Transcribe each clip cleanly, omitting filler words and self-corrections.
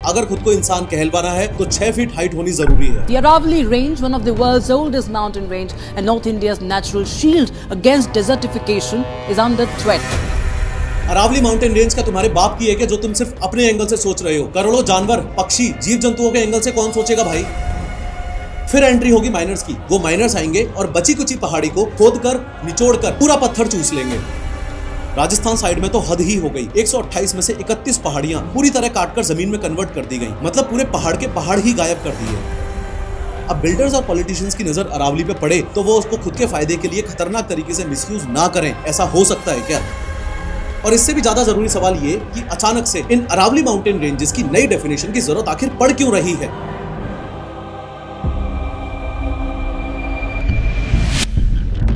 अगर खुद को इंसान कहलवाना है तो 6 फीट हाइट होनी जरूरी है। The Aravalli Range, one of the world's oldest mountain range and North India's natural shield against desertification, is under threat. Aravalli mountain range का तुम्हारे बाप की है कि जो तुम सिर्फ अपने एंगल से सोच रहे हो? करोड़ों जानवर, पक्षी, जीव जंतुओं के एंगल से कौन सोचेगा भाई? फिर एंट्री होगी माइनर्स की। वो माइनर्स आएंगे और बची कुची पहाड़ी को खोद कर, निचोड़ कर पूरा पत्थर चूस लेंगे। राजस्थान साइड में तो हद ही हो गई। 128 में से 31 पहाड़ियां पूरी तरह काटकर जमीन में कन्वर्ट कर दी गई। मतलब पूरे पहाड़ के पहाड़ ही गायब कर दिए। अब बिल्डर्स और पॉलिटिशियंस की नजर अरावली पे पड़े तो वो उसको खुद के फायदे के लिए खतरनाक तरीके से मिसयूज ना करें। ऐसा हो सकता है क्या? और इससे भी ज्यादा जरूरी सवाल ये कि अचानक से इन अरावली माउंटेन रेंजेस की नई डेफिनेशन की जरूरत आखिर पड़ क्यों रही है?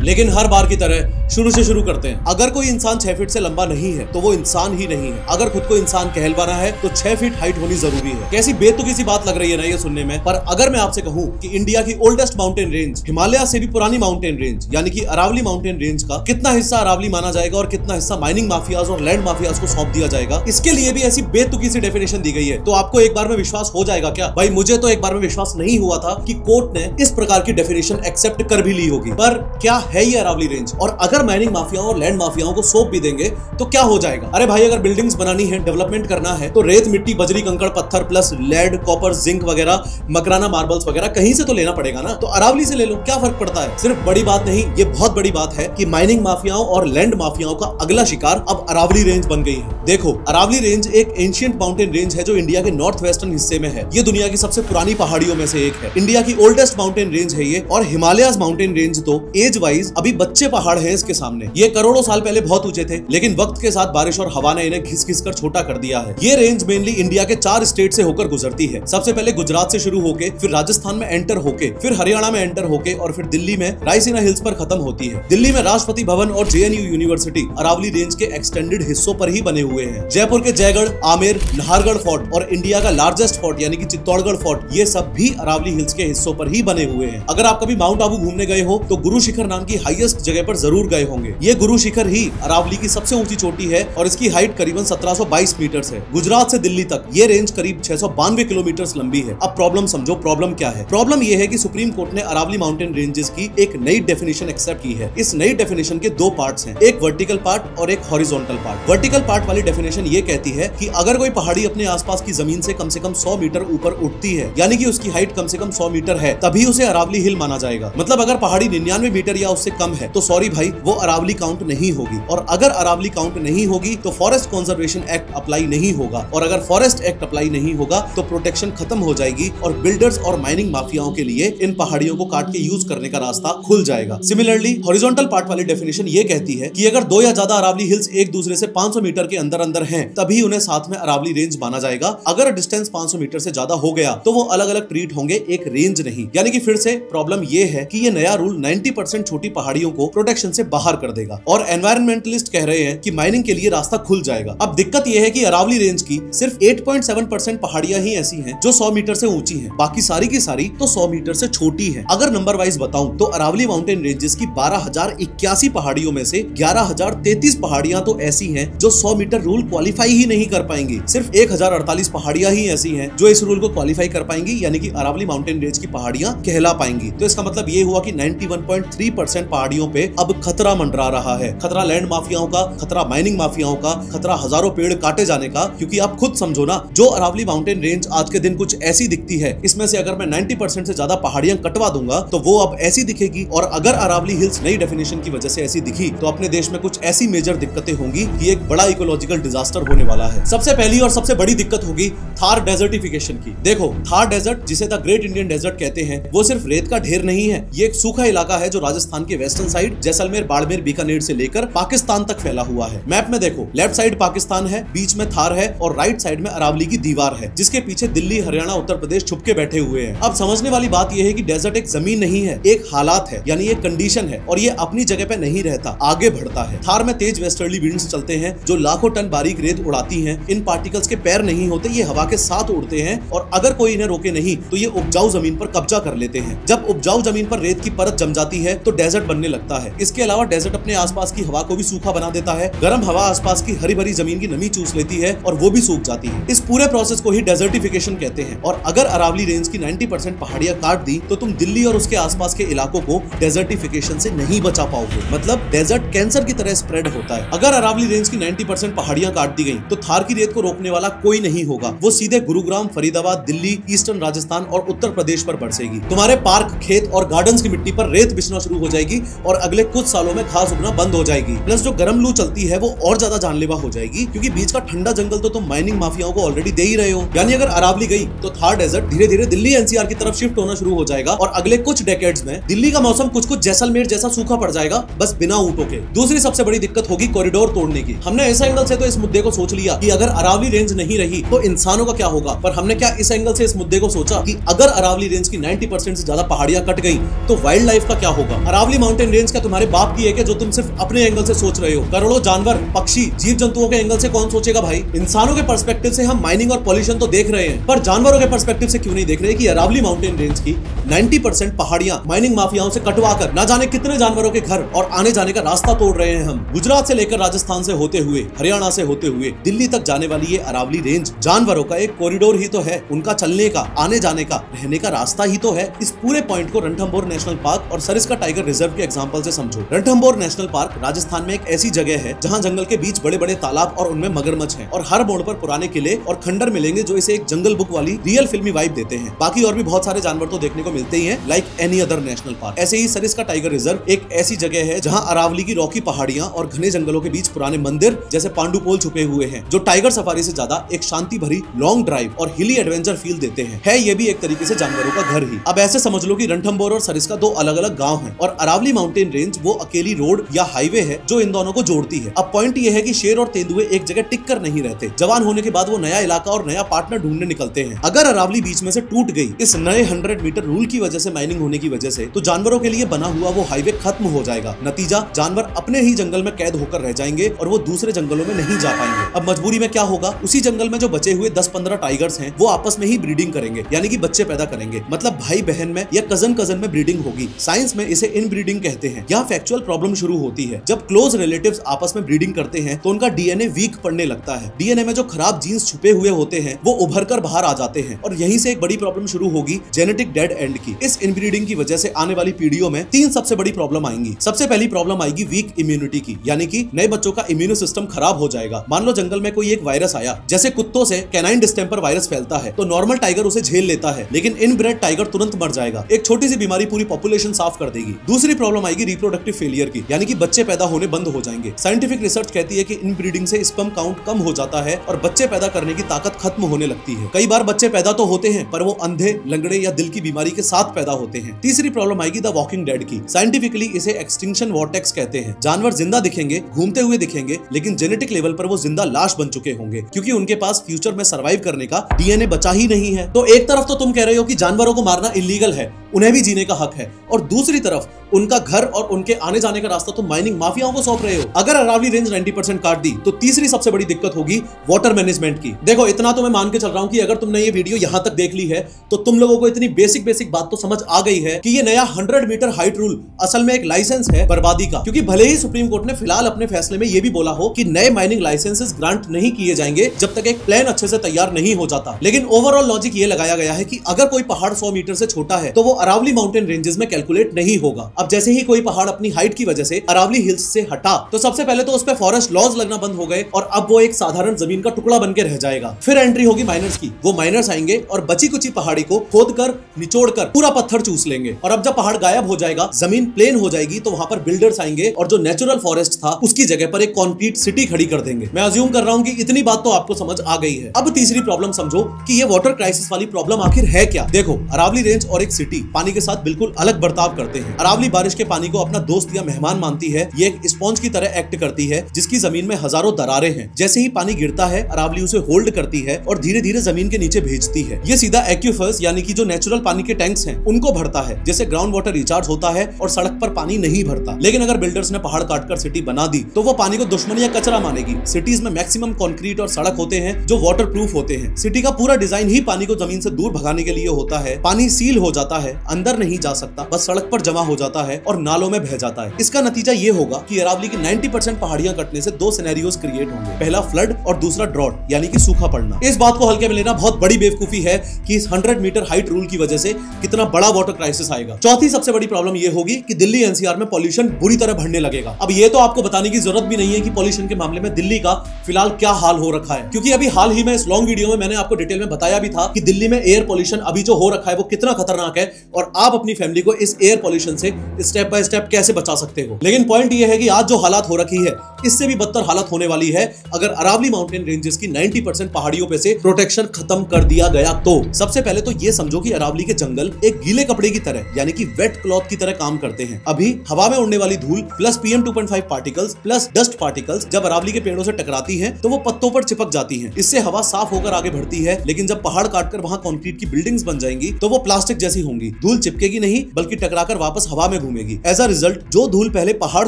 लेकिन हर बार की तरह शुरू से शुरू करते हैं। अगर कोई इंसान 6 फीट से लंबा नहीं है तो वो इंसान ही नहीं है। अगर खुद को इंसान कहलवाना है तो 6 फीट हाइट होनी जरूरी है। कैसी बेतुकी सी बात लग रही है ना ये सुनने में। पर अगर मैं आपसे कहूं कि इंडिया की ओल्डेस्ट माउंटेन रेंज, हिमालय से भी पुरानी माउंटेन रेंज यानी कि अरावली माउंटेन रेंज का कितना हिस्सा अरावली माना जाएगा और कितना हिस्सा माइनिंग माफियाज और लैंड माफियाज को सौंप दिया जाएगा, इसके लिए भी ऐसी बेतुकी सी डेफिनेशन दी गई है, तो आपको एक बार में विश्वास हो जाएगा क्या? भाई मुझे तो एक बार में विश्वास नहीं हुआ था कि कोर्ट ने इस प्रकार की डेफिनेशन एक्सेप्ट कर भी ली होगी। पर क्या है ये अरावली रेंज? और अगर माइनिंग माफियाओं और लैंड माफियाओं को सौंप भी देंगे तो क्या हो जाएगा? अरे भाई अगर बिल्डिंग्स बनानी है, डेवलपमेंट करना है तो रेत, मिट्टी, बजरी, कंकड़, पत्थर प्लस लेड, कॉपर, जिंक वगैरह, मकराना मार्बल्स वगैरह कहीं से तो लेना पड़ेगा ना। तो अरावली से ले लो, क्या फर्क पड़ता है? सिर्फ बड़ी बात नहीं, ये बहुत बड़ी बात है कि माइनिंग माफियाओं और लैंड माफियाओं का अगला शिकार अब अरावली रेंज बन गई है। देखो, अरावली रेंज एक एंशिएंट माउंटेन रेंज है जो इंडिया के नॉर्थ वेस्टर्न हिस्से में है। ये दुनिया की सबसे पुरानी पहाड़ियों में से एक है। इंडिया की ओल्डेस्ट माउंटेन रेंज है ये। और हिमालयस माउंटेन रेंज तो एज वाइज अभी बच्चे पहाड़ है इसके सामने। ये करोड़ों साल पहले बहुत ऊंचे थे, लेकिन वक्त के साथ बारिश और हवा ने इन्हें घिस घिस कर छोटा कर दिया है। ये रेंज मेनली इंडिया के 4 स्टेट से होकर गुजरती है। सबसे पहले गुजरात से शुरू होके, फिर राजस्थान में एंटर होके, फिर हरियाणा में एंटर होके और फिर दिल्ली में रायसीना हिल्स पर खत्म होती है। दिल्ली में राष्ट्रपति भवन और JNU यूनिवर्सिटी अरावली रेंज के एक्सटेंडेड हिस्सों पर ही बने हुए हैं। जयपुर के जयगढ़, आमेर, नाहरगढ़ फोर्ट और इंडिया का लार्जेस्ट फोर्ट यानी कि चित्तौड़गढ़ फोर्ट, ये सब भी अरावली हिल्स के हिस्सों पर ही बने हुए हैं। अगर आप कभी माउंट आबू घूमने गए हो तो गुरु शिखर नाम की हाईएस्ट जगह पर जरूर गए होंगे। ये गुरु शिखर ही अरावली की सबसे ऊंची चोटी है और इसकी हाइट करीबन 1722 मीटर है। गुजरात से दिल्ली तक ये रेंज करीब 692 किलोमीटर लंबी है। अब प्रॉब्लम समझो, प्रॉब्लम क्या है? प्रॉब्लम ये है कि सुप्रीम कोर्ट ने अरावली माउंटेन रेंजेस की एक नई डेफिनेशन एक्सेप्ट की है। इस नई डेफिनेशन के 2 पार्ट्स हैं, एक वर्टिकल पार्ट और एक हॉरिजॉन्टल पार्ट। वर्टिकल पार्ट वाली डेफिनेशन ये कहती है कि अगर कोई पहाड़ी अपने आसपास की जमीन से कम 100 मीटर ऊपर उठती है, यानी कि उसकी हाइट कम से कम 100 मीटर है, तभी उसे अरावली हिल माना जाएगा। मतलब अगर पहाड़ी 99 मीटर या उससे कम है तो सॉरी भाई, वो अरावली काउंट नहीं होगी। और अगर अरावली काउंट नहीं होगी तो फॉरेस्ट कंजर्वेशन एक्ट अप्लाई नहीं होगा। और अगर फॉरेस्ट एक्ट अप्लाई नहीं होगा तो प्रोटेक्शन खत्म हो जाएगी और बिल्डर्स और माइनिंग माफियाओं के लिए इन पहाड़ियों को काट के यूज करने का रास्ता खुल जाएगा। सिमिलरली हॉरिजॉन्टल पार्ट वाली डेफिनेशन ये कहती है कि अगर 2 या ज्यादा अरावली हिल्स एक दूसरे से 500 मीटर के अंदर अंदर हैं, तभी उन्हें साथ में अरावली रेंज माना जाएगा। अगर डिस्टेंस 500 मीटर से ज्यादा हो गया तो वो अलग अलग ट्रीट होंगे, एक रेंज नहीं। यानी कि फिर से प्रॉब्लम ये है कि ये नया रूल 90% छोटी पहाड़ियों को प्रोटेक्शन से बाहर कर देगा और एनवायरमेंटलिस्ट कह रहे हैं कि माइनिंग के लिए रास्ता खुल जाएगा। अब दिक्कत यह है कि अरावली रेंज की सिर्फ 8.7% पहाड़ियां ही ऐसी हैं जो 100 मीटर से ऊंची हैं, बाकी सारी की सारी तो 100 मीटर से छोटी हैं। अगर नंबर वाइज बताऊं तो अरावली माउंटेन रेंजेस की 12,081 पहाड़ियों में से 11,033 पहाड़ियां तो ऐसी हैं जो 100 मीटर रूल क्वालिफाई ही नहीं कर पाएंगी। सिर्फ 1,048 पहाड़ियां ही ऐसी हैं जो इस रूल को क्वालिफाई कर पाएंगी, यानी कि अरावली माउंटेन रेंज की पहाड़ियां कहला पाएंगी। तो इसका मतलब ये हुआ कि 91.3% पहाड़ियों पे अब खतरा मंडरा रहा है। खतरा लैंड माफियाओं का, खतरा माइनिंग माफियाओं का, खतरा हजारों पेड़ काटे जाने का। क्योंकि आप खुद समझो ना, जो अरावली माउंटेन रेंज आज के दिन कुछ ऐसी दिखती है, इसमें से अगर मैं 90% से ज्यादा पहाड़ियां कटवा दूंगा तो वो अब ऐसी दिखेगी। और अगर अरावली हिल्स नई डेफिनेशन की वजह से ऐसी दिखी तो अपने देश में कुछ ऐसी मेजर दिक्कतें होंगी कि एक बड़ा इकोलॉजिकल डिजास्टर होने वाला है। सबसे पहली और सबसे बड़ी दिक्कत होगी थार डेजर्टिफिकेशन की। देखो, थार डेजर्ट, जिसे द ग्रेट इंडियन डेजर्ट कहते हैं, वो सिर्फ रेत का ढेर नहीं है। ये एक सूखा इलाका है जो राजस्थान के वेस्टर्न साइड जैसलमेर, बाड़मेर, बीकानेर से लेकर पाकिस्तान तक फैला हुआ है। मैप में देखो, लेफ्ट साइड पाकिस्तान है, बीच में थार है और राइट साइड में अरावली की दीवार है, जिसके पीछे दिल्ली, हरियाणा, उत्तर प्रदेश छुपके बैठे हुए हैं। अब समझने वाली बात यह है कि डेजर्ट एक जमीन नहीं है, एक हालात है, यानी एक कंडीशन है और ये अपनी जगह पे नहीं रहता, आगे बढ़ता है। थार में तेज वेस्टर्ली विंड्स चलते हैं जो लाखों टन बारीक रेत उड़ाती हैं। इन पार्टिकल्स के पैर नहीं होते, ये हवा के साथ उड़ते हैं और अगर कोई इन्हें रोके नहीं तो ये उपजाऊ जमीन पर कब्जा कर लेते हैं। जब उपजाऊ जमीन पर रेत की परत जम जाती है तो डेजर्ट बनने लगता है। इसके अलावा अलावा डेजर्ट अपने आसपास की हवा को भी सूखा बना देता है। गर्म हवा आसपास की हरी भरी जमीन की नमी चूस लेती है और वो भी सूख जाती है। इस पूरे प्रोसेस को ही डेजर्टिफिकेशन कहते हैं। और अगर अरावली रेंज की 90% पहाड़ियां काट दी तो तुम दिल्ली और उसके आसपास के इलाकों को डेजर्टिफिकेशन से नहीं बचा पाओगे। मतलब डेजर्ट कैंसर की तरह स्प्रेड होता है। अगर अरावली रेंज की 90% पहाड़ियां काट दी गई तो थार की रेत को रोकने वाला कोई नहीं होगा। वो सीधे गुरुग्राम, फरीदाबाद, दिल्ली, ईस्टर्न राजस्थान और उत्तर प्रदेश पर बरसेगी। तुम्हारे पार्क, खेत और गार्डन्स की मिट्टी पर रेत बिछना शुरू हो जाएगी और अगले कुछ सालों में घास उगना बंद हो जाएगी। प्लस जो गर्म लू चलती है वो और ज्यादा जानलेवा हो जाएगी, क्योंकि बीच का ठंडा जंगल तो तुम माइनिंग माफियाओं को ऑलरेडी दे ही रहे हो। यानी अगर अरावली गई तो थार डेजर्ट धीरे धीरे दिल्ली एनसीआर की तरफ शिफ्ट होना शुरू हो जाएगा और अगले कुछ डेकेड्स में दिल्ली का मौसम कुछ कुछ जैसलमेर जैसा सूखा पड़ जाएगा, बस बिना ऊंटों के। दूसरी सबसे बड़ी दिक्कत होगी कॉरिडोर तोड़ने की। हमने इस एंगल से तो इस मुद्दे को सोच लिया कि अगर अरावली रेंज नहीं रही तो इंसानों का क्या होगा, पर हमने क्या इस एंगल से इस मुद्दे को सोचा कि अगर अरावली रेंज की 90% से ज्यादा पहाड़ियां कट गई तो वाइल्ड लाइफ का क्या होगा। अरावली माउंटेन रेंज क्या तुम्हारे बाप की है कि जो तुम सिर्फ अपने एंगल से सोच रहे हो? करोड़ों जानवर, पक्षी, जीव जंतुओं के एंगल से कौन सोचेगा भाई? इंसानों के पर्सपेक्टिव से हम माइनिंग और पॉल्यूशन तो देख रहे हैं, पर जानवरों के पर्सपेक्टिव से क्यों नहीं देख रहे कि अरावली माउंटेन रेंज की 90% पहाड़ियां माइनिंग माफियाओं से कटवा कर ना जाने कितने जानवरों के घर और आने जाने का रास्ता तोड़ रहे हैं। हम गुजरात से लेकर राजस्थान से होते हुए, हरियाणा से होते हुए दिल्ली तक जाने वाली ये अरावली रेंज जानवरों का एक कॉरिडोर ही तो है। उनका चलने का, आने जाने का, रहने का रास्ता ही तो है। इस पूरे पॉइंट को रणथंभौर नेशनल पार्क और सरिस्का टाइगर रिजर्व के एग्जांपल से समझो। रणथंभौर नेशनल पार्क राजस्थान में एक ऐसी जगह है जहां जंगल के बीच बड़े बड़े तालाब और उनमें मगरमच्छ हैं और हर मोड़ पर पुराने किले और खंडर मिलेंगे जो इसे एक जंगल बुक वाली रियल फिल्मी वाइब देते हैं। बाकी और भी बहुत सारे जानवर तो देखने को मिलते ही हैं, like any other national park. ऐसे ही सरिस्का टाइगर रिजर्व एक ऐसी जगह है जहां अरावली की रॉकी पहाड़ियां और घने जंगलों के बीच पुराने मंदिर जैसे पांडुपोल छुपे हुए हैं, जो टाइगर सफारी से ज्यादा एक शांति भरी लॉन्ग ड्राइव और हिली एडवेंचर फील देते हैं। है ये भी एक तरीके से जानवरों का घर ही। अब ऐसे समझ लो कि रणथंभौर और सरिस्का दो अलग अलग गांव हैं और अरावली माउंटेन रेंज वो अकेली रोड या हाईवे है जो इन दोनों को जोड़ती है। अब पॉइंट ये है कि शेर और तेंदुए एक जगह टिक कर नहीं रहते। जवान होने के बाद वो नया इलाका और नया पार्टनर ढूंढने निकलते हैं। अगर अरावली बीच में से टूट गई इस नए 100 मीटर रूल की वजह से, माइनिंग होने की वजह से, तो जानवरों के लिए बना हुआ वो हाईवे खत्म हो जाएगा। नतीजा, जानवर अपने ही जंगल में कैद होकर रह जाएंगे और वो दूसरे जंगलों में नहीं जा पाएंगे। अब मजबूरी में क्या होगा, उसी जंगल में जो बचे हुए 10-15 टाइगर्स हैं वो आपस में ही ब्रीडिंग करेंगे, यानी कि बच्चे पैदा करेंगे। मतलब भाई बहन में या कजन कजन में ब्रीडिंग होगी। साइंस में इसे इनब्रीडिंग कहते हैं। यहाँ फैक्चुअल प्रॉब्लम शुरू होती है। जब क्लोज रिलेटिव्स आपस में ब्रीडिंग करते हैं तो उनका डीएनए वीक पड़ने लगता है। डीएनए में जो खराब जीन्स छुपे हुए होते हैं वो उभर कर बाहर आ जाते हैं और यहीं से एक बड़ी प्रॉब्लम शुरू होगी, जेनेटिक डेड एंड की। इस इनब्रीडिंग की वजह से आने वाली पीढ़ियों में 3 सबसे बड़ी प्रॉब्लम आएंगी। सबसे पहली प्रॉब्लम आएगी वीक इम्यूनिटी की, यानी कि नए बच्चों का इम्यून सिस्टम खराब हो जाएगा। मान लो जंगल में कोई एक वायरस आया, जैसे कुत्तों से कैनाइन डिस्टेंपर वायरस फैलता है, तो नॉर्मल टाइगर उसे झेल लेता है, लेकिन इनब्रेड टाइगर तुरंत मर जाएगा। एक छोटी सी बीमारी पूरी पॉपुलेशन साफ कर देगी। दूसरी प्रॉब्लम आएगी रिप्रोडक्टिव फेलियर की, यानी कि बच्चे पैदा होने बंद हो जाएंगे। साइंटिफिक रिसर्च कहती है कि इनब्रीडिंग से स्पर्म काउंट कम हो जाता है और बच्चे पैदा करने की ताकत खत्म होने लगती है। कई बार बच्चे पैदा तो होते हैं पर वो अंधे, लंगड़े या दिल की बीमारी के साथ पैदा होते हैं। तीसरी प्रॉब्लम आएगी द वॉकिंग डेड की। साइंटिफिकली इसे एक्सटिंक्शन वॉर्टेक्स कहते हैं। जानवर जिंदा दिखेंगे, घूमते हुए दिखेंगे, लेकिन जेनेटिक लेवल पर वो जिंदा लाश बन चुके होंगे, क्योंकि उनके पास फ्यूचर में सर्वाइव करने का डीएनए बचा ही नहीं है। तो एक तरफ तो तुम कह रहे हो कि जानवरों को मारना इलीगल है, उन्हें भी जीने का हक है, और दूसरी तरफ उनका घर और उनके आने जाने का रास्ता तो माइनिंग माफियाओं को सौंप रहे हो। अगर अरावली रेंज 90% काट दी तो तीसरी सबसे बड़ी दिक्कत होगी वाटर मैनेजमेंट की। देखो, इतना तो मैं मान के चल रहा हूं कि अगर तुमने ये वीडियो यहां तक देख ली है तो तुम लोगों को इतनी बेसिक बात तो समझ आ गई है कि ये नया 100 मीटर हाइट रूल असल में एक लाइसेंस है बर्बादी का। क्योंकि भले ही सुप्रीम कोर्ट ने फिलहाल अपने फैसले में ये भी बोला हो कि नए माइनिंग लाइसेंसेस ग्रांट नहीं किए जाएंगे जब तक एक प्लान अच्छे से तैयार नहीं हो जाता, लेकिन ओवरऑल लॉजिक ये लगाया गया है कि अगर कोई पहाड़ 100 मीटर से छोटा है तो वो अरावली माउंटेन रेंजेस में कैलकुलेट नहीं होगा। अब जैसे ही कोई पहाड़ अपनी हाइट की वजह से अरावली हिल्स से हटा तो सबसे पहले तो उस पे फॉरेस्ट लॉज लगना बंद हो गए और अब वो एक साधारण जमीन का टुकड़ा बनकर रह जाएगा। फिर एंट्री होगी माइनर्स की। वो माइनर्स आएंगे और बची कुची पहाड़ी को खोद कर, निचोड़ कर पूरा पत्थर चूस लेंगे, और अब जब पहाड़ गायब हो जाएगा, जमीन प्लेन हो जाएगी, तो वहां पर बिल्डर्स आएंगे और जो नेचुरल फॉरेस्ट था उसकी जगह पर एक कॉन्क्रीट सिटी खड़ी कर देंगे। मैं अज्यूम कर रहा हूं कि इतनी बात तो आपको समझ आ गई है। अब तीसरी प्रॉब्लम समझो कि ये वाटर क्राइसिस वाली प्रॉब्लम आखिर है क्या। देखो, अरावली रेंज और एक सिटी पानी के साथ बिल्कुल अलग बर्ताव करते हैं। अरावली बारिश के पानी को अपना दोस्त या मेहमान मानती है। ये एक स्पॉन्ज की तरह एक्ट करती है जिसकी जमीन में हजारों दरारें हैं। जैसे ही पानी गिरता है, अरावली उसे होल्ड करती है और धीरे धीरे जमीन के नीचे भेजती है। ये सीधा एक्यूफर्स यानी कि जो नेचुरल पानी के टैंक्स हैं उनको भरता है, जैसे ग्राउंड वाटर रिचार्ज होता है, और सड़क पर पानी नहीं भरता। लेकिन अगर बिल्डर्स ने पहाड़ काटकर सिटी बना दी तो वो पानी को दुश्मन या कचरा मानेगी। सिटीज में मैक्सिमम कंक्रीट और सड़क होते हैं जो वाटर प्रूफ होते हैं। सिटी का पूरा डिजाइन ही पानी को जमीन से दूर भगाने के लिए होता है। पानी सील हो जाता है अंदर नहीं जा सकता, बस सड़क पर जमा हो जाता है और नालों में बह जाता है। इसका नतीजा ये होगा कि अरावली की 90% पहाड़ियां कटने से दो सिनेरियोज क्रिएट होंगे, पहला फ्लड और दूसरा ड्रॉट यानी कि सूखा पड़ना। इस बात को हल्के में लेना बहुत बड़ी बेवकूफी है कि इस 100 मीटर हाइट रूल की वजह से कितना बड़ा वाटर क्राइसिस आएगा। चौथी सबसे बड़ी प्रॉब्लम ये होगी कि दिल्ली एनसीआर में पॉल्यूशन बुरी तरह बढ़ने लगेगा। अब ये तो आपको बताने की जरूरत भी नहीं है कि पॉल्यूशन के मामले में दिल्ली का फिलहाल क्या हाल हो रखा है, क्योंकि अभी हाल ही में इस लॉन्ग वीडियो में मैंने आपको डिटेल में बताया भी था कि दिल्ली में एयर पॉल्यूशन अभी जो हो रखा है वो कितना खतरनाक है और आप अपनी फैमिली को इस एयर पॉल्यूशन से स्टेप बाय स्टेप कैसे बचा सकते हो। लेकिन पॉइंट ये है कि आज जो हालात हो रखी है इससे भी बदतर हालत होने वाली है अगर अरावली माउंटेन रेंजेस की 90% पहाड़ियों पे से प्रोटेक्शन खत्म कर दिया गया तो। सबसे पहले तो ये समझो कि अरावली के जंगल एक गीले कपड़े की तरह यानी कि वेट क्लॉथ की तरह काम करते हैं। अभी हवा में उड़ने वाली धूल plus PM 2.5 particles plus dust particles जब अरावली के पेड़ों से टकराती हैं तो वो पत्तों पर चिपक जाती हैं। इससे हवा साफ होकर आगे बढ़ती है, लेकिन जब पहाड़ काटकर वहां कंक्रीट की बिल्डिंग्स बन जाएंगी तो वो प्लास्टिक जैसी होंगी। धूल चिपकेगी नहीं बल्कि टकराकर वापस हवा में घूमेगी। एज अ रिजल्ट जो धूल पहले पहाड़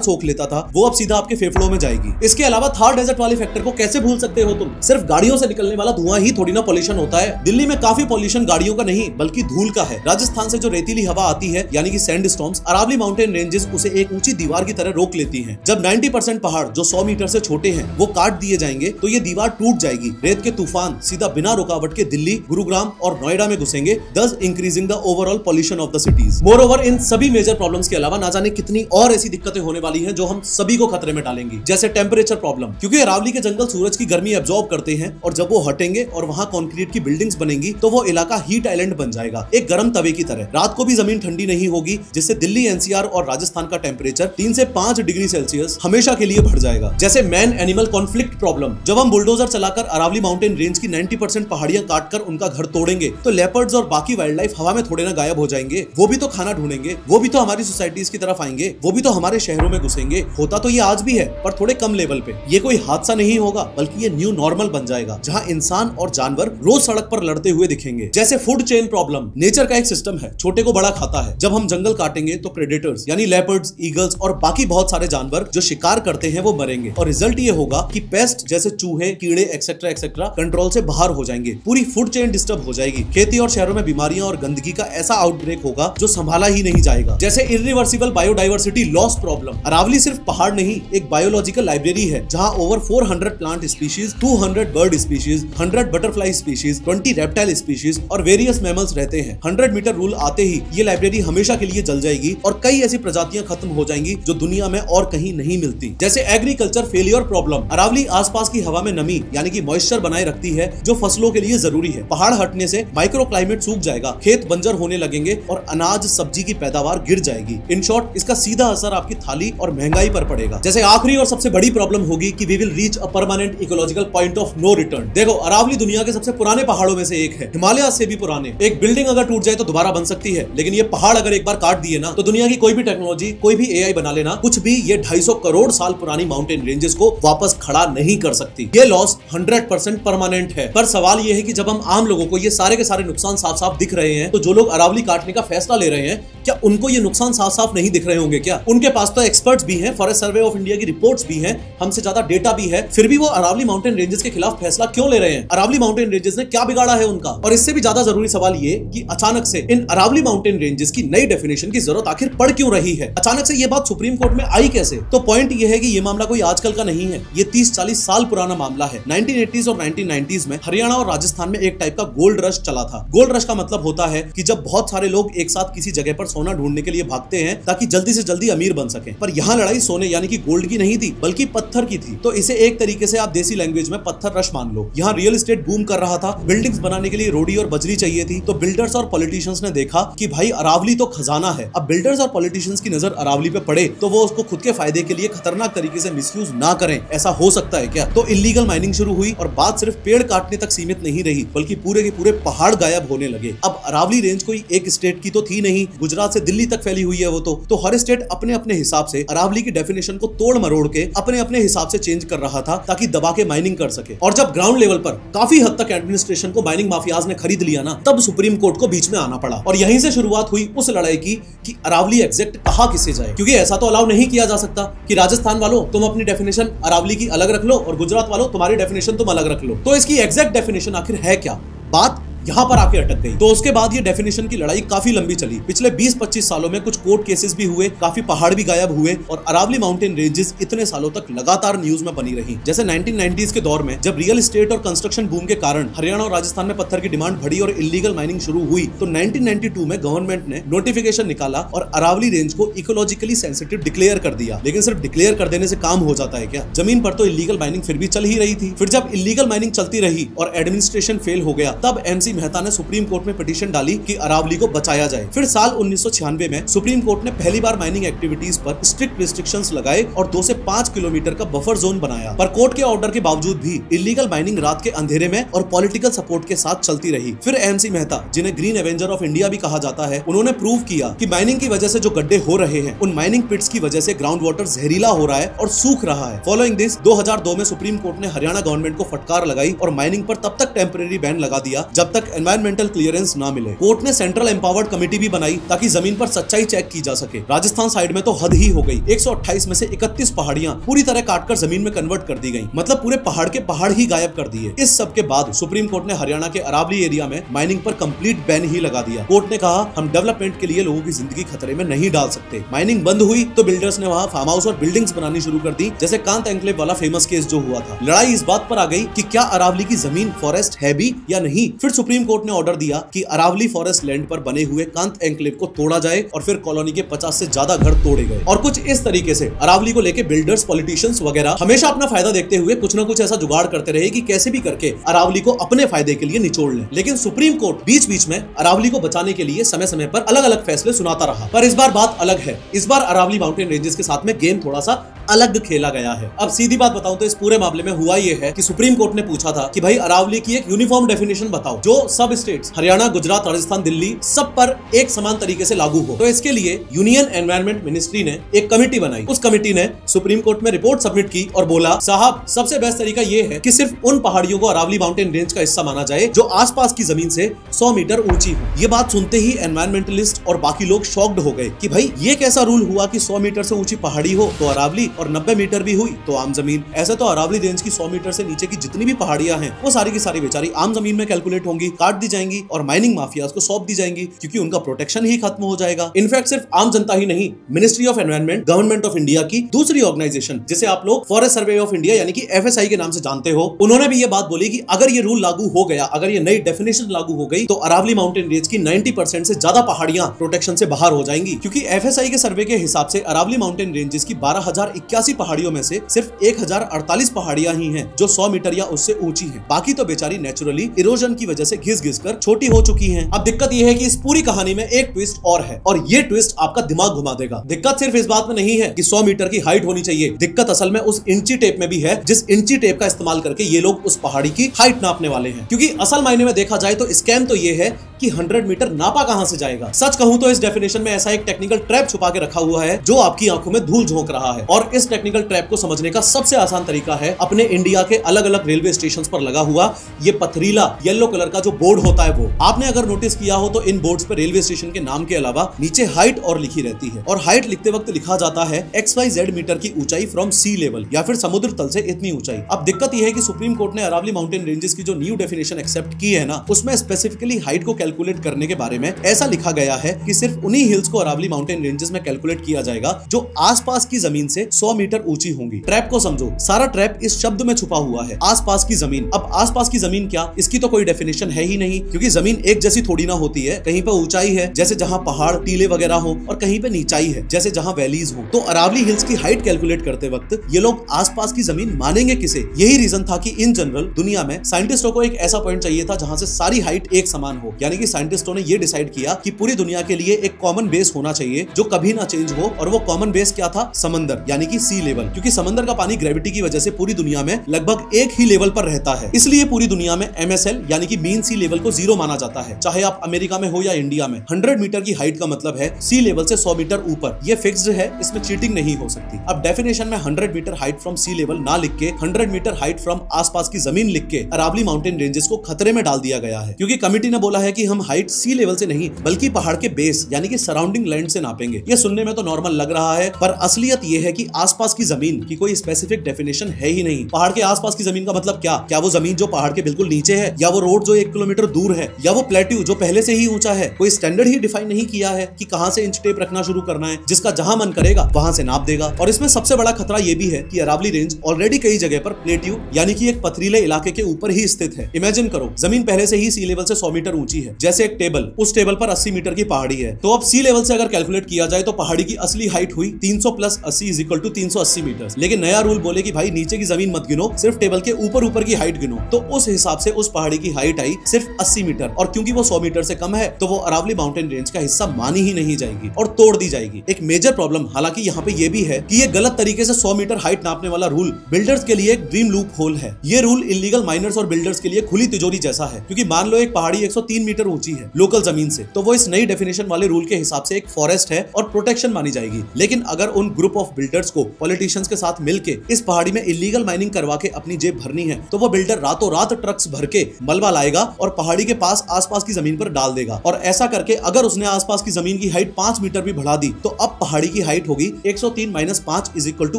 सोख लेता था वो अब सीधा आपके फेफड़ों में जाएगी। इसके अलावा थार डेजर्ट वाले फैक्टर को कैसे भूल सकते हो तुम? सिर्फ गाड़ियों से निकलने वाला धुआं ही थोड़ी ना पॉल्यूशन होता है। दिल्ली में काफी पॉल्यूशन गाड़ियों का नहीं बल्कि धूल का है। राजस्थान से जो रेतीली हवा आती है यानी कि sand storms, Aravalli mountain ranges उसे एक ऊंची दीवार की तरह रोक लेती हैं। जब 90% पहाड़ जो 100 मीटर से छोटे हैं वो काट दिए जाएंगे तो ये दीवार टूट जाएगी। रेत के तूफान सीधा बिना रुकावट के दिल्ली, गुरुग्राम और नोएडा में घुसेंगे, thus increasing the overall pollution of the cities. Moreover, इन सभी मेजर प्रॉब्लम्स के अलावा ना जाने कितनी और ऐसी दिक्कतें होने वाली हैं जो हम सभी को खतरे में डालेंगी, जैसे टेम्परेचर प्रॉब्लम, क्योंकि अरावली के जंगल सूरज की गर्मी एब्जॉर्ब करते हैं और जब वो हटेंगे और वहां कंक्रीट की बिल्डिंग्स बनेंगी तो वो इलाका हीट आइलैंड बन जाएगा, एक गर्म तवे की तरह। रात को भी जमीन ठंडी नहीं होगी, जिससे दिल्ली एनसीआर और राजस्थान का टेम्परेचर 3 से 5 डिग्री सेल्सियस हमेशा के लिए बढ़ जाएगा। जैसे मैन एनिमल कॉन्फ्लिक्ट प्रॉब्लम, जब हम बुलडोजर चलाकर अरावली माउंटेन रेंज की 90% पहाड़ियां काटकर उनका घर तोड़ेंगे तो लेपर्ड्स और बाकी वाइल्ड लाइफ हवा में थोड़े ना गायब हो जाएंगे। वो भी तो खाना ढूंढेंगे, वो भी तो हमारी सोसाइटीज की तरफ आएंगे, वो भी तो हमारे शहरों में घुसेंगे। होता तो ये आज भी है पर थोड़े कम लेवल पे। ये कोई हादसा नहीं होगा बल्कि ये न्यू नॉर्मल बन जाएगा, जहां इंसान और जानवर रोज सड़क पर लड़ते हुए दिखेंगे। जैसे फूड चेन प्रॉब्लम, नेचर का एक सिस्टम है, छोटे को बड़ा खाता है। जब हम जंगल काटेंगे तो प्रेडेटर्स यानी लेपर्ड्स, ईगल्स और बाकी बहुत सारे जानवर जो शिकार करते हैं वो मरेंगे और रिजल्ट ये होगा कि पेस्ट जैसे चूहे, कीड़े एक्सेट्रा एक्सेट्रा कंट्रोल से बाहर हो जाएंगे। पूरी फूड चेन डिस्टर्ब हो जाएगी। खेती और शहरों में बीमारियां और गंदगी का ऐसा आउटब्रेक होगा जो संभाला ही नहीं जाएगा। जैसे irreversible biodiversity loss problem, Aravalli सिर्फ पहाड़ नहीं एक बायोलॉजिकल लाइब्रेरी है जहां over 400 plant species, 200 bird species, 100 butterfly species, 20 reptile species और वेरियस मैमल्स रहते हैं। 100 मीटर रूल आते ही ये लाइब्रेरी हमेशा के लिए जल जाएगी और कई ऐसी प्रजातियां खत्म हो जाएंगी जो दुनिया में और कहीं नहीं मिलती। जैसे एग्रीकल्चर फेलियर प्रॉब्लम, अरावली आसपास की हवा में नमी यानी कि मॉइस्चर बनाए रखती है जो फसलों के लिए जरूरी है। पहाड़ हटने से माइक्रो क्लाइमेट सूख जाएगा, खेत बंजर होने लगेंगे और अनाज सब्जी की पैदावार गिर जाएगी। इन शॉर्ट इसका सीधा असर आपकी थाली और महंगाई पर पड़ेगा। जैसे आखिरी और सबसे बड़ी प्रॉब्लम होगी कि we will reach a permanent ecological point of no return. देखो अरावली दुनिया के सबसे पुराने पहाड़ों में से एक है, हिमालय से भी पुराने। एक बिल्डिंग अगर टूट जाए तो दोबारा बन सकती है, लेकिन ये पहाड़ अगर एक बार काट दिए ना तो दुनिया की कोई भी टेक्नोलॉजी, कोई भी AI बना लेना, कुछ भी ये 250 करोड़ साल पुरानी माउंटेन रेंजेस को वापस खड़ा नहीं कर सकती। ये लॉस 100% परमानेंट है। पर सवाल ये है कि जब हम आम लोगों को ये सारे के सारे नुकसान साफ साफ दिख रहे हैं तो जो लोग अरावली काटने का फैसला ले रहे हैं क्या उनको ये नुकसान साफ साफ नहीं दिख रहे होंगे क्या? उनके पास तो एक्सपर्ट्स भी हैं, फॉरेस्ट सर्वे ऑफ इंडिया की रिपोर्ट्स भी हैं, हमसे ज्यादा डेटा भी है, फिर भी वो अरावली माउंटेन रेंजेस के खिलाफ फैसला क्यों ले रहे हैं? अरावली माउंटेन रेंजेस ने क्या बिगाड़ा है उनका? और इससे भी ज्यादा जरूरी सवाल ये कि अचानक से इन अरावली माउंटेन रेंजेस की नई डेफिनेशन की जरूरत आखिर पड़ क्यों रही है? अचानक से ये बात सुप्रीम कोर्ट में आई कैसे? तो पॉइंट ये है कि ये मामला कोई आजकल का नहीं है, ये 30-40 साल पुराना मामला है। 1980s और 1990s में हरियाणा और राजस्थान में एक टाइप का गोल्ड रश चला था। गोल्ड रश का मतलब होता है कि जब बहुत सारे लोग एक साथ किसी जगह पर सोना ढूंढने के लिए भागते हैं ताकि जल्दी से जल्दी अमीर बन सके। पर यहाँ लड़ाई सोने यानी कि गोल्ड की नहीं थी बल्कि पत्थर की थी। तो इसे एक तरीके से आप देसी लैंग्वेज में पत्थर रश मान लो। यहाँ रियल एस्टेट बूम कर रहा था, बिल्डिंग्स बनाने के लिए रोडी और बजरी चाहिए थी, तो बिल्डर्स और पॉलिटिशियंस ने देखा कि भाई अरावली तो खजाना है। अब बिल्डर्स और पॉलिटिशियंस की नजर अरावली पे पड़े तो वो उसको खुद के फायदे के लिए खतरनाक तरीके से मिसयूज ना करें। ऐसा हो सकता है क्या? तो इलीगल माइनिंग शुरू हुई और बात सिर्फ पेड़ काटने तक सीमित नहीं रही बल्कि पूरे के पूरे पहाड़ गायब होने लगे। अब अरावली रेंज कोई एक स्टेट की तो थी नहीं, गुजरात से दिल्ली तक फैली हुई है वो तो हर स्टेट अपने अपने हिसाब से अरावली की डेफिनेशन को तोड़ मरोड़ के अपने अपने हिसाब से चेंज कर रहा था ताकि दबा के माइनिंग कर सके। और जब ग्राउंड लेवल पर काफी हद तक एडमिनिस्ट्रेशन को माइनिंग माफियाज ने खरीद लिया ना, तब सुप्रीम कोर्ट को बीच में आना पड़ा और यहीं से शुरुआत हुई उस लड़ाई की कि अरावली एग्जैक्ट कहां किसे जाए। क्योंकि ऐसा तो अलाउ नहीं किया जा सकता कि राजस्थान वालों तुम अपनी डेफिनेशन अरावली की अलग रख लो और गुजरात वालों तुम्हारी डेफिनेशन तुम अलग रख लो। तो इसकी एग्जैक्ट डेफिनेशन आखिर है क्या? बात यहाँ पर आके अटक गई। तो उसके बाद ये डेफिनेशन की लड़ाई काफी लंबी चली। पिछले 20-25 सालों में कुछ कोर्ट केसेस भी हुए, काफी पहाड़ भी गायब हुए और अरावली माउंटेन रेंजेस इतने सालों तक लगातार न्यूज में बनी रही। जैसे 1990s के दौर में जब रियल एस्टेट और कंस्ट्रक्शन बूम के कारण हरियाणा और राजस्थान में पत्थर की डिमांड बढ़ी और इलीगल माइनिंग शुरू हुई, तो 1992 में गवर्नमेंट ने नोटिफिकेशन निकाला और अरावली रेंज को इकोलॉजिकली सेंसिटिव डिक्लेयर कर दिया। लेकिन सिर्फ डिक्लेयर कर देने से काम हो जाता है क्या? जमीन पर तो इलीगल माइनिंग फिर भी चल ही रही थी। फिर जब इलीगल माइनिंग चलती रही और एडमिनिस्ट्रेशन फेल हो गया, तब MC मेहता ने सुप्रीम कोर्ट में पिटीशन डाली कि अरावली को बचाया जाए। फिर साल 1996 में सुप्रीम कोर्ट ने पहली बार माइनिंग एक्टिविटीज पर स्ट्रिक्ट रिस्ट्रिक्शंस लगाए और 2 से 5 किलोमीटर का बफर जोन बनाया। पर कोर्ट के ऑर्डर के बावजूद भी इलीगल माइनिंग रात के अंधेरे में और पॉलिटिकल सपोर्ट के साथ चलती रही। फिर MC मेहता, जिन्हें ग्रीन एवेंजर ऑफ इंडिया भी कहा जाता है, उन्होंने प्रूव किया कि माइनिंग की वजह से जो गड्ढे हो रहे हैं, उन माइनिंग पिट्स की वजह से ग्राउंड वाटर जहरीला हो रहा है और सूख रहा है। फॉलोइंग दिस 2002 में सुप्रीम कोर्ट ने हरियाणा गवर्नमेंट को फटकार लगाई और माइनिंग पर तब तक टेम्परेरी बैन लगा दिया जब तक एनवायरमेंटल क्लियरेंस ना मिले। कोर्ट ने सेंट्रल एम्पावर्ड कमेटी भी बनाई ताकि जमीन पर सच्चाई चेक की जा सके। राजस्थान साइड में तो हद ही हो गई। 128 में से 31 पहाड़ियां पूरी तरह काटकर जमीन में कन्वर्ट कर दी गई, मतलब पूरे पहाड़ के पहाड़ ही गायब कर दिए। इस सब के बाद सुप्रीम कोर्ट ने हरियाणा के अरावली एरिया में माइनिंग पर कंप्लीट बैन ही लगा दिया। कोर्ट ने कहा, हम डेवलपमेंट के लिए लोगों की जिंदगी खतरे में नहीं डाल सकते। माइनिंग बंद हुई तो बिल्डर्स ने वहां फार्म हाउस और बिल्डिंग्स बनानी शुरू कर दी, जैसे कांत एन्क्लेव वाला फेमस केस जो हुआ था। लड़ाई इस बात पर आ गई कि क्या अरावली की जमीन फॉरेस्ट है भी या नहीं। फिर सुप्रीम कोर्ट ने ऑर्डर दिया कि अरावली फॉरेस्ट लैंड पर बने हुए कांत एन्क्लेव को तोड़ा जाए और फिर कॉलोनी के 50 से ज्यादा घर तोड़े गए। और कुछ इस तरीके से अरावली को लेके बिल्डर्स, पॉलिटिशियंस वगैरह हमेशा अपना फायदा देखते हुए कुछ न कुछ ऐसा जुगाड़ करते रहे कि कैसे भी करके अरावली को अपने फायदे के लिए निचोड़ लें। लेकिन सुप्रीम कोर्ट बीच बीच में अरावली को बचाने के लिए समय समय पर अलग अलग फैसले सुनाता रहा। पर इस बार बात अलग है। इस बार अरावली माउंटेन रेंजेस के साथ में गेम थोड़ा सा अलग खेला गया है। अब सीधी बात बताऊं तो इस पूरे मामले में हुआ यह है कि सुप्रीम कोर्ट ने पूछा था कि भाई अरावली की एक यूनिफॉर्म डेफिनेशन बताओ जो सब स्टेट्स हरियाणा, गुजरात, राजस्थान, दिल्ली सब पर एक समान तरीके से लागू हो। तो इसके लिए यूनियन एनवायरमेंट मिनिस्ट्री ने एक कमेटी बनाई। उस कमेटी ने सुप्रीम कोर्ट में रिपोर्ट सबमिट की और बोला, साहब सबसे बेस्ट तरीका यह है कि सिर्फ उन पहाड़ियों को अरावली माउंटेन रेंज का हिस्सा माना जाए जो आसपास की जमीन से 100 मीटर ऊंची हो। ये बात सुनते ही एनवायरमेंटलिस्ट और बाकी लोग शॉक्ड हो गए कि भाई ये कैसा रूल हुआ कि 100 मीटर से ऊंची पहाड़ी हो तो अरावली और 90 मीटर भी हुई तो आम जमीन। ऐसे तो अरावली रेंज की 100 मीटर से नीचे की जितनी भी पहाड़ियां हैं वो सारी की सारी बेचारी आम जमीन में कैलकुलेट होंगी, काट दी जाएंगी और माइनिंग माफियाज को सौंप दी जाएंगी, क्योंकि उनका प्रोटेक्शन ही खत्म हो जाएगा। इनफैक्ट सिर्फ आम जनता ही नहीं, ministry of environment, government of India की दूसरी ऑर्गेनाइजेशन जिसे आप लोग फॉरेस्ट सर्वे ऑफ इंडिया यानी कि FSI के नाम से जानते हो, उन्होंने भी ये बात बोली कि अगर ये रूल लागू हो गया, अगर ये नई डेफिनेशन लागू हो गई तो अरावली माउंटेन रेंज की 90% से ज्यादा पहाड़ियां प्रोटेक्शन से बाहर हो जाएंगी। क्योंकि FSI के सर्वे के हिसाब से अरावली माउंटेन रेंजेस की 12,081 पहाड़ियों में से सिर्फ 1,048 पहाड़ियां ही हैं जो 100 मीटर या उससे ऊंची हैं। बाकी तो बेचारी नेचुरली इरोजन की वजह से घिस कर छोटी हो चुकी हैं। अब दिक्कत यह है कि इस पूरी कहानी में एक ट्विस्ट और है और ये ट्विस्ट आपका दिमाग घुमा देगा। दिक्कत सिर्फ इस बात में नहीं है कि 100 मीटर की हाइट होनी चाहिए, दिक्कत असल में उस इंची टेप में भी है जिस इंची टेप का इस्तेमाल करके ये लोग उस पहाड़ी की हाइट नापने वाले हैं। क्योंकि असल मायने में देखा जाए तो स्कैम तो ये है कि 100 मीटर नापा कहां से जाएगा। सच कहूं तो इस डेफिनेशन में ऐसा एक टेक्निकल ट्रैप छुपा के रखा हुआ है जो आपकी आंखों में धूल झोंक रहा है। और इस टेक्निकल ट्रैप को समझने का सबसे आसान तरीका है अपने इंडिया के अलग अलग रेलवे स्टेशंस पर लगा हुआ ये पथरीला येलो कलर का जो बोर्ड होता है वो। आपने अगर नोटिस किया हो तो इन बोर्ड्स पर रेलवे स्टेशन के नाम के अलावा नीचे हाइट और लिखी रहती है और हाइट लिखते वक्त लिखा जाता है XYZ मीटर की ऊंचाई फ्रॉम सी लेवल या फिर समुद्र तल से इतनी ऊंचाई। अब दिक्कत यह है कि सुप्रीम कोर्ट ने अरावली माउंटेन रेंजेस की जो न्यू डेफिनेशन एक्सेप्ट की है ना, उसमें स्पेसिफिकली हाइट को कैलकुलेट करने के बारे में ऐसा लिखा गया है कि सिर्फ उन्हीं हिल्स को अरावली माउंटेन रेंजेस में कैलकुलेट किया जाएगा जो आसपास की जमीन से 100 मीटर ऊंची होंगी। ट्रैप को समझो, सारा ट्रैप इस शब्द में छुपा हुआ है, आसपास की जमीन। अब आसपास की जमीन क्या, इसकी तो कोई डेफिनेशन है ही नहीं, क्योंकि जमीन एक जैसी थोड़ी ना होती है। कहीं पे ऊंचाई है जैसे जहां पहाड़ टीले वगैरह हो और कहीं पे नीचाई है जैसे जहां वैलीज हो। तो अरावली हिल्स की हाइट कैलकुलेट करते वक्त ये लोग आसपास की जमीन मानेंगे किसे? यही रीजन था कि इन जनरल दुनिया में साइंटिस्टों को एक ऐसा पॉइंट चाहिए था जहां से सारी हाइट एक समान हो। यानी कि साइंटिस्टों ने ये डिसाइड किया कि पूरी दुनिया के लिए एक कॉमन बेस होना चाहिए जो कभी ना चेंज हो, और वो कॉमन बेस क्या था? समंदर यानी कि सी लेवल। क्योंकि समंदर का पानी ग्रेविटी की वजह से पूरी दुनिया में लगभग एक ही लेवल पर रहता है, इसलिए पूरी दुनिया में MSL यानी कि मीन सी लेवल को 0 माना जाता है, चाहे आप अमेरिका में हो या इंडिया में। 100 मीटर की हाइट का मतलब है सी लेवल से 100 मीटर ऊपर। ये फिक्स्ड है, इसमें चीटिंग नहीं हो सकती। अब डेफिनेशन में 100 metre height from sea level ना लिख के 100 मीटर हाइट फ्रॉम आसपास की जमीन लिख के अरावली माउंटेन रेंजेस को खतरे में डाल दिया गया है। क्योंकि कमिटी ने बोला है कि हम हाइट सी लेवल से नहीं बल्कि पहाड़ के बेस यानी कि सराउंडिंग लैंड से नापेंगे। ये सुनने में तो नॉर्मल लग रहा है, पर असलियत ये है कि आसपास की जमीन की कोई स्पेसिफिक डेफिनेशन है ही नहीं। पहाड़ के आसपास की जमीन का मतलब क्या वो जमीन जो पहाड़ के बिल्कुल नीचे है, या वो रोड जो 1 किलोमीटर दूर है, या वो प्लेट्यू जो पहले से ही ऊंचा है? कोई स्टैंडर्ड ही डिफाइन नहीं किया है कि कहां से इंच टेप रखना शुरू करना है। जिसका जहां मन करेगा वहां से नाप देगा। और इसमें सबसे बड़ा खतरा यह भी है कि अरावली रेंज ऑलरेडी कई जगह पर प्लेट्यू यानी कि एक पथरीले इलाके के ऊपर ही स्थित है। इमेजिन करो, जमीन पहले से ही सी लेवल से 100 मीटर ऊंची है, जैसे एक टेबल, उस टेबल पर 80 मीटर की पहाड़ी है। तो अब सी लेवल से अगर कैलकुलेट किया जाए तो पहाड़ी की असली हाइट हुई 300 प्लस 80 = 380 मीटर। लेकिन नया रूल बोले कि भाई नीचे की जमीन मत गिनो, सिर्फ टेबल के ऊपर की हाइट गिनो। तो उस हिसाब से उस पहाड़ी की हाइट आई सिर्फ 80 मीटर, और क्योंकि वो 100 मीटर से कम है तो वो अरावली माउंटेन रेंज का हिस्सा मानी ही नहीं जाएगी और तोड़ दी जाएगी। एक मेजर प्रॉब्लम हालांकि यहाँ पे ये भी है कि ये गलत तरीके से 100 मीटर हाइट नापने वाला रूल बिल्डर्स के लिए एक ड्रीम लूप होल है। ये रूल इलीगल माइनर्स और बिल्डर्स के लिए खुली तिजोरी जैसा है, क्योंकि मान लो एक पहाड़ी 103 मीटर ऊंची है लोकल जमीन से, तो वो इस नई डेफिनेशन वाले रूल के हिसाब से एक फॉरेस्ट है और प्रोटेक्शन मानी जाएगी। लेकिन अगर उन ग्रुप ऑफ बिल्डर्स को पॉलिटिशियंस के साथ मिलके इस पहाड़ी में इलीगल माइनिंग करवा के अपनी जेब भरनी है, तो वो बिल्डर रातों रात ट्रक्स भर के मलबा लाएगा और पहाड़ी के पास आसपास की जमीन पर डाल देगा। और ऐसा करके अगर उसने आसपास की जमीन की हाइट 5 मीटर भी बढ़ा दी तो अब पहाड़ी की हाइट होगी 103 - 5 =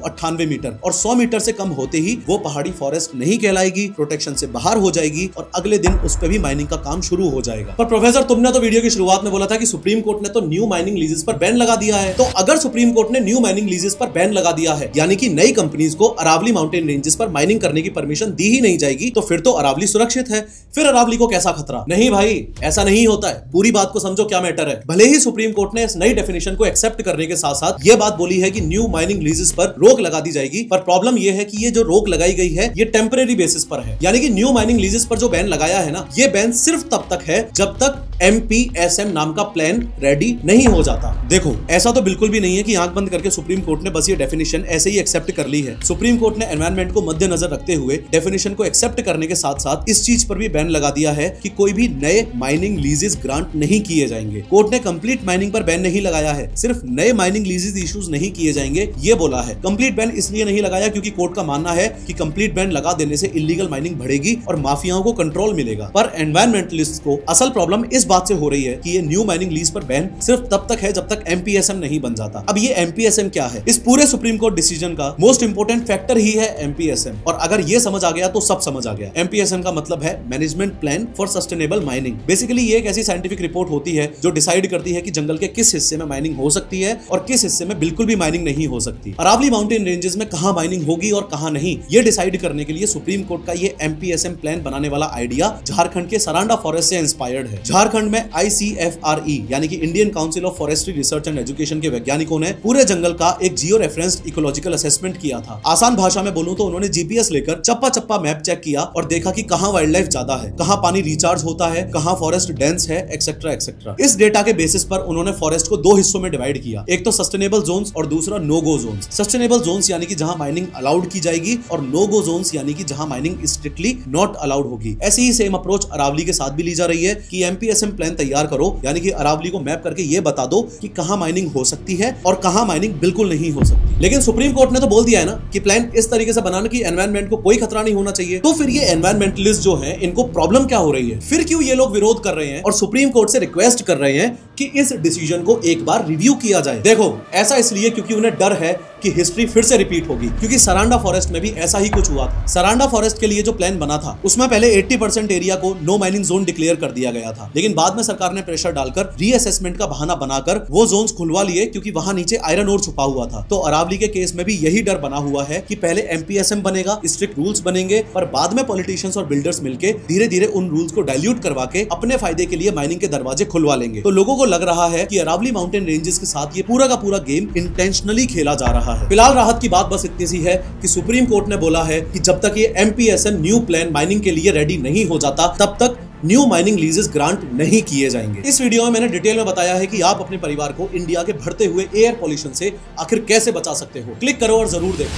98 मीटर, और 100 मीटर से कम होते ही वो पहाड़ी फॉरेस्ट नहीं कहलाएगी, प्रोटेक्शन से बाहर हो जाएगी और अगले दिन उस पर भी माइनिंग का काम शुरू हो जाएगा। पर प्रोफेसर, तुमने तो वीडियो की शुरुआत में बोला था कि सुप्रीम कोर्ट ने तो न्यू माइनिंग लीजेस पर बैन लगा दिया है। तो अगर सुप्रीम कोर्ट ने न्यू माइनिंग लीजेस पर बैन लगा दिया है, यानी कि नई कंपनीज को अरावली माउंटेन रेंजेस पर माइनिंग करने की परमिशन दी ही नहीं जाएगी, तो फिर तो अरावली सुरक्षित है। फिर अरावली को कैसा खतरा? नहीं भाई, ऐसा नहीं होता है। पूरी बात को समझो क्या मैटर है। भले ही सुप्रीम कोर्ट ने इस नई डेफिनेशन को एक्सेप्ट करने के साथ साथ ये बात बोली है कि न्यू माइनिंग लीजेस पर रोक लगा दी जाएगी, पर प्रॉब्लम ये है कि ये जो रोक लगाई गई है ये टेम्परेरी बेसिस पर है। यानी कि न्यू माइनिंग लीजेस पर जो बैन लगाया है ना, ये बैन सिर्फ तब तक है जब तक MPSM नाम का प्लान रेडी नहीं हो जाता। देखो, ऐसा तो बिल्कुल भी नहीं है कि आंख बंद करके सुप्रीम कोर्ट ने बस ये डेफिनेशन ऐसे ही एक्सेप्ट कर ली है। सुप्रीम कोर्ट ने एनवायरनमेंट को मद्देनजर रखते हुए डेफिनेशन को एक्सेप्ट करने के साथ साथ इस चीज पर भी बैन लगा दिया है कि कोई भी नए माइनिंग लीजेस ग्रांट नहीं किए जाएंगे। कोर्ट ने कंप्लीट माइनिंग पर बैन नहीं लगाया है, सिर्फ नए माइनिंग लीजेस इश्यूज नहीं किए जाएंगे ये बोला है। कंप्लीट बैन इसलिए नहीं लगाया क्योंकि कोर्ट का मानना है कि कंप्लीट बैन लगा देने से इलीगल माइनिंग बढ़ेगी और माफियाओं को कंट्रोल मिलेगा। पर एनवायरमेंटलिस्ट को असल प्रॉब्लम इस बात से हो रही है कि ये न्यू माइनिंग लीज पर बैन सिर्फ तब तक है जब तक MPSM नहीं बन जाता। अब ये MPSM क्या है? इस पूरे सुप्रीम कोर्ट डिसीजन का मोस्ट इंपोर्टेंट फैक्टर ही है MPSM, और अगर ये समझ आ गया तो सब समझ आ गया। MPSM का मतलब है management plan for sustainable mining. Basically ये एक ऐसी साइंटिफिक रिपोर्ट होती है जो डिसाइड करती है कि जंगल के किस हिस्से में माइनिंग हो सकती है और किस हिस्से में बिल्कुल भी माइनिंग नहीं हो सकती। अरावली माउंटेन रेंजेस में कहां माइनिंग होगी और कहां नहीं, ये डिसाइड करने के लिए सुप्रीम कोर्ट का ये MPSM प्लान बनाने वाला आइडिया झारखंड के सरांडा फॉरेस्ट से इंस्पायर्ड है। झारखंड में ICFRE यानी कि Indian council of forestry research and education के वैज्ञानिकों ने पूरे जंगल का एक जियो रेफरेंस्ड इकोलॉजिकल असेसमेंट किया था। आसान भाषा में बोलूं तो उन्होंने GPS लेकर चप्पा चप्पा मैप चेक किया और देखा कि कहां वाइल्ड लाइफ ज्यादा है, कहां पानी रिचार्ज होता है, कहां फॉरेस्ट डेंस है, एक्सेट्रा एक्सेट्रा। इस डेटा के बेसिस पर उन्होंने फॉरेस्ट को 2 हिस्सों में डिवाइड किया, एक तो सस्टेनेबल जोन्स और दूसरा नो गो जोन्स। सस्टेनेबल जोन्स यानी कि जहां माइनिंग अलाउड की जाएगी और नो गो जोन्स यानी कि जहां माइनिंग स्ट्रिक्टली नॉट अलाउड होगी। ऐसी ही सेम अप्रोच अरावली के साथ भी ली जा रही है कि MPSM प्लान तैयार करो, यानी कि अरावली को मैप करके ये बता दो कि कहां माइनिंग हो सकती है और कहां माइनिंग बिल्कुल नहीं हो सकती। लेकिन सुप्रीम कोर्ट ने तो बोल दिया है ना कि प्लान इस तरीके से बनाना कि एनवायरनमेंट को कोई खतरा नहीं होना चाहिए। तो फिर ये एनवायरनमेंटलिस्ट जो हैं, इनको प्रॉब्लम क्या हो रही है? फिर क्यों ये लोग विरोध कर रहे हैं और सुप्रीम कोर्ट से रिक्वेस्ट कर रहे हैं कि इस डिसीजन को एक बार रिव्यू किया जाए? देखो, ऐसा इसलिए क्योंकि उन्हें डर है कि हिस्ट्री फिर से रिपीट होगी, क्योंकि सरांडा फॉरेस्ट में भी ऐसा ही कुछ हुआ था। सरांडा फॉरेस्ट के लिए जो प्लान बना था उसमें पहले 80% एरिया को नो माइनिंग जोन डिक्लेयर कर दिया गया था, लेकिन बाद में सरकार ने प्रेशर डालकर रीअसेसमेंट का बहाना बनाकर वो जोन्स खुलवा लिए क्योंकि वहां नीचे आयरन ओर छुपा हुआ था। तो अरावली के केस में भी यही डर बना हुआ है कि पहले MPSM बनेगा, स्ट्रिक्ट रूल्स बनेंगे, पर बाद में पॉलिटिशियंस और बिल्डर्स मिलकर धीरे धीरे उन रूल्स को डाइल्यूट करवा के अपने फायदे के लिए माइनिंग के दरवाजे खुलवा लेंगे। तो लोगों को लग रहा है कि अरावली माउंटेन रेंजेस के साथ ये पूरा का पूरा गेम इंटेंशनली खेला जा रहा है। फिलहाल राहत की बात बस इतनी सी है कि सुप्रीम कोर्ट ने बोला है कि जब तक ये MPSM न्यू प्लान माइनिंग के लिए रेडी नहीं हो जाता तब तक न्यू माइनिंग लीजेस ग्रांट नहीं किए जाएंगे। इस वीडियो में मैंने डिटेल में बताया है कि आप अपने परिवार को इंडिया के बढ़ते हुए एयर पॉल्यूशन से आखिर कैसे बचा सकते हो। क्लिक करो और जरूर देखो।